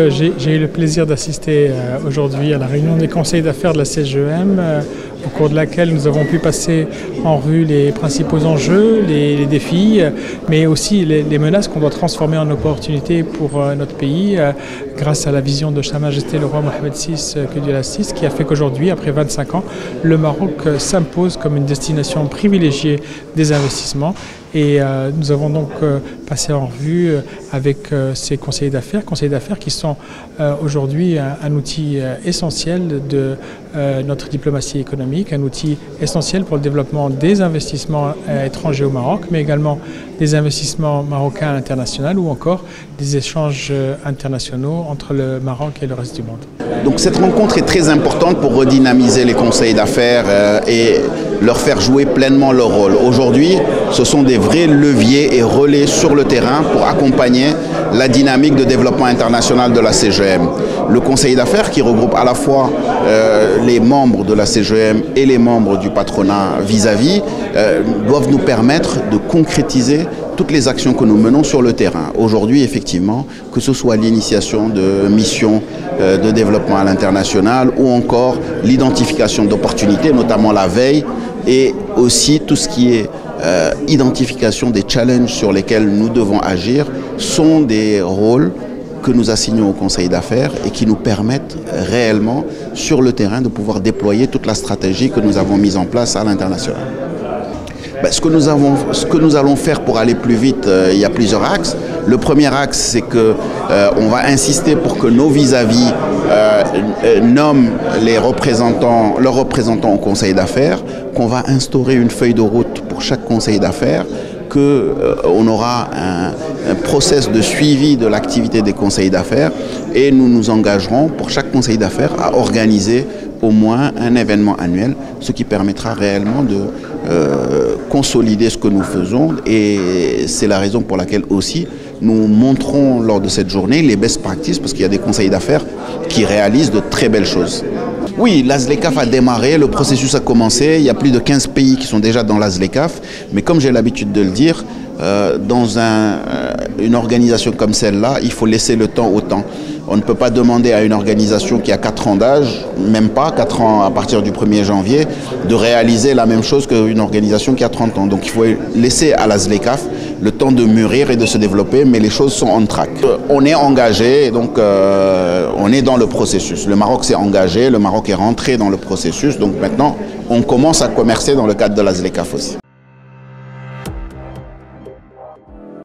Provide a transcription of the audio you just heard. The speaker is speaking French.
j'ai eu le plaisir d'assister aujourd'hui à la réunion des conseils d'affaires de la CGEM, au cours de laquelle nous avons pu passer en revue les principaux enjeux, les défis, mais aussi les menaces qu'on doit transformer en opportunités pour notre pays, grâce à la vision de Sa Majesté le roi Mohamed VI, que Dieu l'assiste, qui a fait qu'aujourd'hui, après 25 ans, le Maroc s'impose comme une destination privilégiée des investissements. Et nous avons donc passé en revue avec ces conseillers d'affaires qui sont aujourd'hui un outil essentiel de notre diplomatie économique, un outil essentiel pour le développement des investissements étrangers au Maroc, mais également des investissements marocains à l'international ou encore des échanges internationaux entre le Maroc et le reste du monde. Donc cette rencontre est très importante pour redynamiser les conseils d'affaires et leur faire jouer pleinement leur rôle. Aujourd'hui, ce sont des vrais leviers et relais sur le terrain pour accompagner la dynamique de développement international de la CGEM. Le conseil d'affaires, qui regroupe à la fois les membres de la CGEM et les membres du patronat vis-à-vis, doivent nous permettre de concrétiser toutes les actions que nous menons sur le terrain. Aujourd'hui, effectivement, que ce soit l'initiation de missions de développement à l'international ou encore l'identification d'opportunités, notamment la veille, et aussi tout ce qui est identification des challenges sur lesquels nous devons agir, sont des rôles que nous assignons au conseil d'affaires et qui nous permettent réellement sur le terrain de pouvoir déployer toute la stratégie que nous avons mise en place à l'international. Ce que nous allons faire pour aller plus vite, il y a plusieurs axes. Le premier axe, c'est qu'on va insister pour que nos vis-à-vis nomment leurs représentants au conseil d'affaires, qu'on va instaurer une feuille de route pour chaque conseil d'affaires, qu'on aura un process de suivi de l'activité des conseils d'affaires et nous nous engagerons pour chaque conseil d'affaires à organiser au moins un événement annuel, ce qui permettra réellement de consolider ce que nous faisons, et c'est la raison pour laquelle aussi nous montrons lors de cette journée les best practices, parce qu'il y a des conseils d'affaires qui réalisent de très belles choses. Oui, l'AZLECAF a démarré, le processus a commencé, il y a plus de 15 pays qui sont déjà dans l'AZLECAF, mais comme j'ai l'habitude de le dire, dans une organisation comme celle-là, il faut laisser le temps au temps. On ne peut pas demander à une organisation qui a 4 ans d'âge, même pas 4 ans à partir du 1er janvier, de réaliser la même chose qu'une organisation qui a 30 ans. Donc il faut laisser à l'AZLECAF le temps de mûrir et de se développer, mais les choses sont on track. On est engagé, donc on est dans le processus. Le Maroc s'est engagé, le Maroc est rentré dans le processus, donc maintenant on commence à commercer dans le cadre de l'AZLECAF aussi.